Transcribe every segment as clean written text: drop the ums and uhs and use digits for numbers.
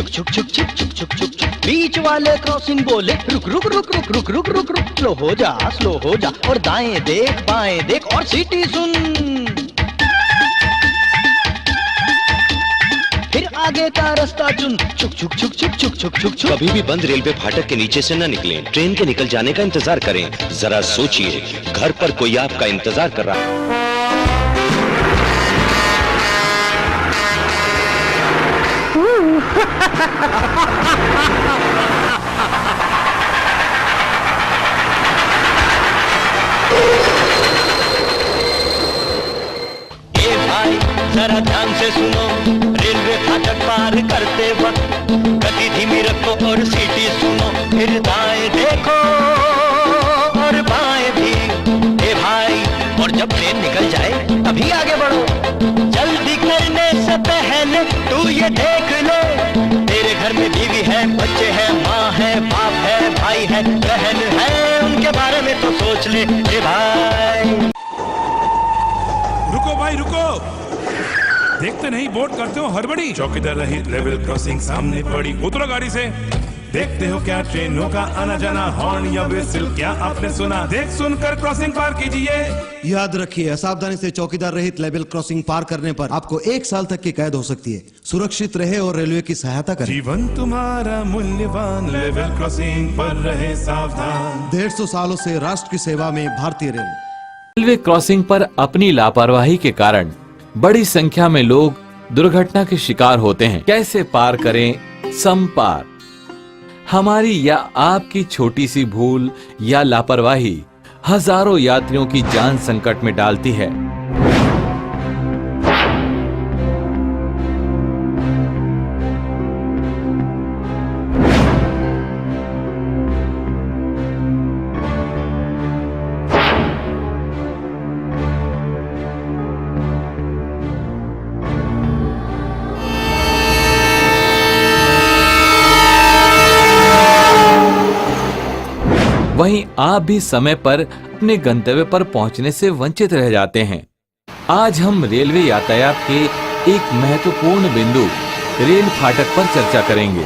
चुक चुक चुक चुक चुक चुक चुक चुक। बीच वाले क्रॉसिंग बोले रुक रुक रुक रुक रुक रुक रुक रुक, स्लो हो जा और दाएं देख बाएं देख और सीटी सुन। फिर आगे का रास्ता चुन, चुक चुक चुक चुक चुक चुक चुक चुक। कभी भी बंद रेलवे फाटक के नीचे से न निकलें। ट्रेन के निकल जाने का इंतजार करें। जरा सोचिए, घर पर कोई आपका इंतजार कर रहा है। ए भाई जरा ध्यान से सुनो, रेलवे फाटक पार करते वक्त गति धीमी रखो और सीटी सुनो। फिर दाएं देखो और बाएं भी ए भाई, और जब ट्रेन निकल जाए तभी आगे बढ़ो। जल्दी करने से पहले तू ये देख ले, तेरे घर में बीवी है, बच्चे हैं, माँ है, बाप है, भाई है, बहन है, उनके बारे में तो सोच ले ए भाई। रुको भाई रुको, देखते नहीं बोर्ड करते हो हड़बड़ी। चौकीदार रही लेवल क्रॉसिंग सामने पड़ी, उतरो गाड़ी से। देखते हो क्या ट्रेनों का आना जाना, हॉर्न या व्हिसिल क्या आपने सुना? देख सुनकर क्रॉसिंग पार कीजिए। याद रखिए, असावधानी से चौकीदार रहित लेवल क्रॉसिंग पार करने पर आपको 1 साल तक की कैद हो सकती है। सुरक्षित रहे और रेलवे की सहायता करें। जीवन तुम्हारा मूल्यवान, लेवल क्रॉसिंग पर रहे सावधान। 150 सालों से राष्ट्र की सेवा में भारतीय रेल। रेलवे क्रॉसिंग पर अपनी लापरवाही के कारण बड़ी संख्या में लोग दुर्घटना के शिकार होते हैं। कैसे पार करें समपार? हमारी या आपकी छोटी सी भूल या लापरवाही हजारों यात्रियों की जान संकट में डालती है। वहीं आप भी समय पर अपने गंतव्य पर पहुंचने से वंचित रह जाते हैं। आज हम रेलवे यातायात के एक महत्वपूर्ण बिंदु रेल फाटक पर चर्चा करेंगे।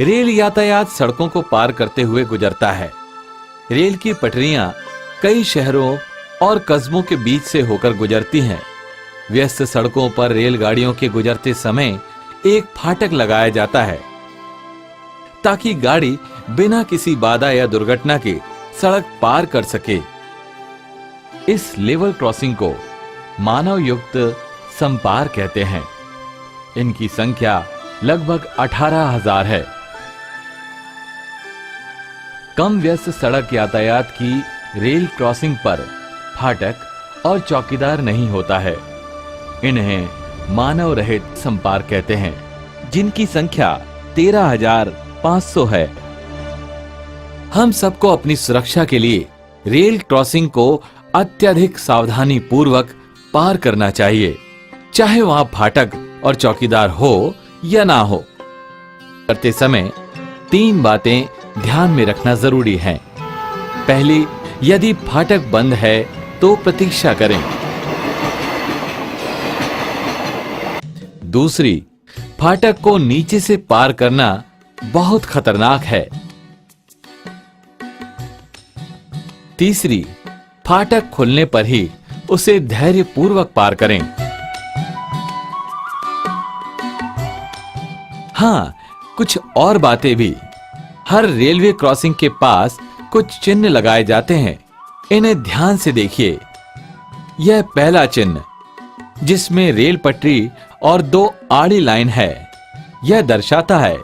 रेल यातायात सड़कों को पार करते हुए गुजरता है। रेल की पटरियां कई शहरों और कस्बों के बीच से होकर गुजरती हैं। व्यस्त सड़कों पर रेलगाड़ियों के गुजरते समय एक फाटक लगाया जाता है ताकि गाड़ी बिना किसी बाधा या दुर्घटना के सड़क पार कर सके। इस लेवल क्रॉसिंग को मानव युक्त समपार कहते हैं। इनकी संख्या लगभग 18,000 है। कम व्यस्त सड़क यातायात की रेल क्रॉसिंग पर फाटक और चौकीदार नहीं होता है। इन्हें मानव रहित समपार कहते हैं, जिनकी संख्या 13,500 है। हम सबको अपनी सुरक्षा के लिए रेल क्रॉसिंग को अत्यधिक सावधानी पूर्वक पार करना चाहिए, चाहे वहां फाटक और चौकीदार हो या ना हो। करते समय 3 बातें ध्यान में रखना जरूरी है। पहली, यदि फाटक बंद है तो प्रतीक्षा करें। दूसरी, फाटक को नीचे से पार करना बहुत खतरनाक है। तीसरी, फाटक खुलने पर ही उसे धैर्यपूर्वक पार करें। हाँ, कुछ और बातें भी। हर रेलवे क्रॉसिंग के पास कुछ चिन्ह लगाए जाते हैं। इन्हें ध्यान से देखिए। यह पहला चिन्ह, जिसमें रेल पटरी और 2 आड़ी लाइन है, यह दर्शाता है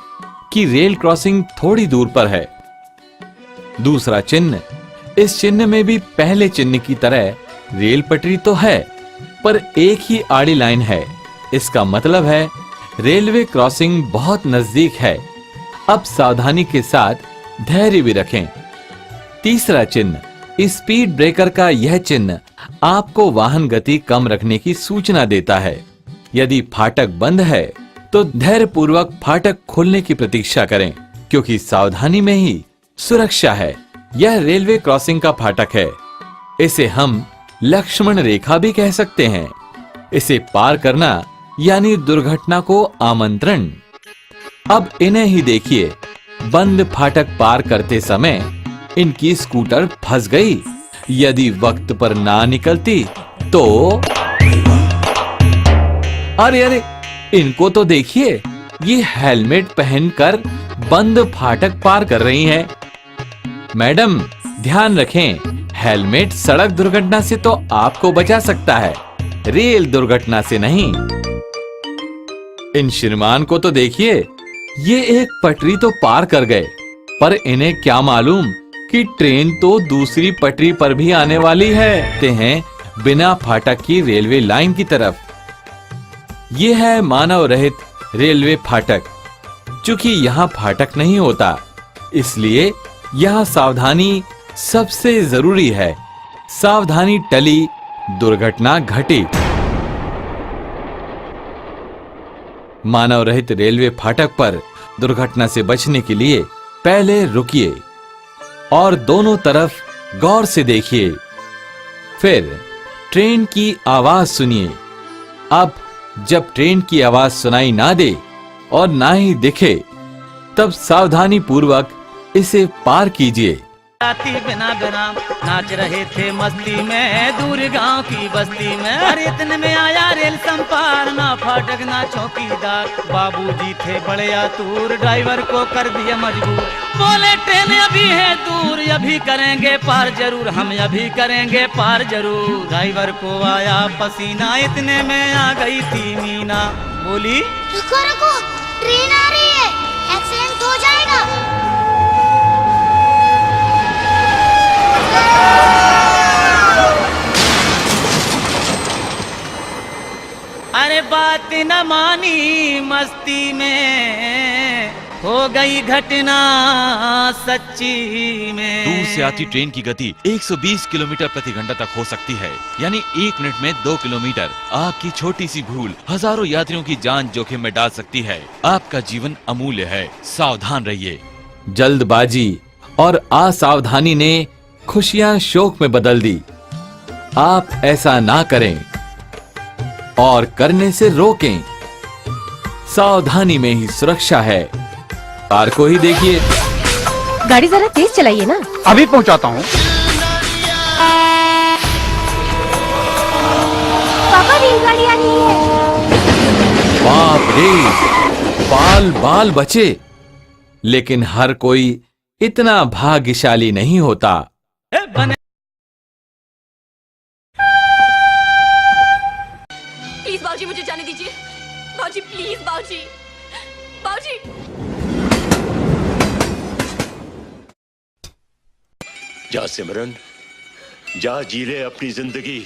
कि रेल क्रॉसिंग थोड़ी दूर पर है। दूसरा चिन्ह, इस चिन्ह में भी पहले चिन्ह की तरह रेल पटरी तो है, पर एक ही आड़ी लाइन है। इसका मतलब है रेलवे क्रॉसिंग बहुत नजदीक है। अब सावधानी के साथ धैर्य भी रखें। तीसरा चिन्ह, स्पीड ब्रेकर का यह चिन्ह आपको वाहन गति कम रखने की सूचना देता है। यदि फाटक बंद है तो धैर्यपूर्वक फाटक खोलने की प्रतीक्षा करें, क्योंकि सावधानी में ही सुरक्षा है। यह रेलवे क्रॉसिंग का फाटक है। इसे हम लक्ष्मण रेखा भी कह सकते हैं। इसे पार करना यानी दुर्घटना को आमंत्रण। अब इन्हें ही देखिए, बंद फाटक पार करते समय इनकी स्कूटर फंस गई। यदि वक्त पर ना निकलती तो अरे इनको तो देखिए, ये हेलमेट पहनकर बंद फाटक पार कर रही हैं। मैडम ध्यान रखें, हेलमेट सड़क दुर्घटना से तो आपको बचा सकता है, रेल दुर्घटना से नहीं। इन श्रीमान को तो देखिए, ये एक पटरी तो पार कर गए, पर इन्हें क्या मालूम कि ट्रेन तो दूसरी पटरी पर भी आने वाली है। ते हैं बिना फाटक की रेलवे लाइन की तरफ। ये है मानव रहित रेलवे फाटक। चूंकि यहाँ फाटक नहीं होता, इसलिए यहाँ सावधानी सबसे जरूरी है। सावधानी टली, दुर्घटना घटी। मानव रहित रेलवे फाटक पर दुर्घटना से बचने के लिए पहले रुकिए और दोनों तरफ गौर से देखिए। फिर ट्रेन की आवाज सुनिए। अब जब ट्रेन की आवाज सुनाई ना दे और ना ही दिखे, तब सावधानी पूर्वक इसे पार कीजिए। बिना बिना नाच रहे थे मस्ती में, दूर गांव की बस्ती में। अरे इतने में आया रेल संपार, ना फाटक ना चौकीदार। बाबूजी थे बड़े आतुर, ड्राइवर को कर दिया मजबूर। बोले ट्रेन अभी है दूर, अभी करेंगे पार जरूर, हम अभी करेंगे पार जरूर। ड्राइवर को आया पसीना, इतने में आ गई थी मीना। बोली रुको रुको, ट्रेन आ रही है, एक्सीडेंट हो जाएगा। अरे बात न मानी, मस्ती में हो गई घटना सच्ची में। दूर से आती ट्रेन की गति 120 किलोमीटर प्रति घंटा तक हो सकती है, यानी 1 मिनट में 2 किलोमीटर। आपकी छोटी सी भूल हजारों यात्रियों की जान जोखिम में डाल सकती है। आपका जीवन अमूल्य है, सावधान रहिए। जल्दबाजी और असावधानी ने खुशियां शोक में बदल दी। आप ऐसा ना करें और करने से रोकें। सावधानी में ही सुरक्षा है। कार को ही देखिए। गाड़ी जरा तेज चलाइए ना। अभी पहुंचाता हूँ। पापा रेलगाड़ी आ रही है। बाप रे, बाल बाल बचे। लेकिन हर कोई इतना भाग्यशाली नहीं होता। प्लीज बाबूजी, मुझे जाने दीजिए। बाबूजी प्लीज, बाबूजी बाबूजी। जा सिमरन, जा जी ले अपनी जिंदगी।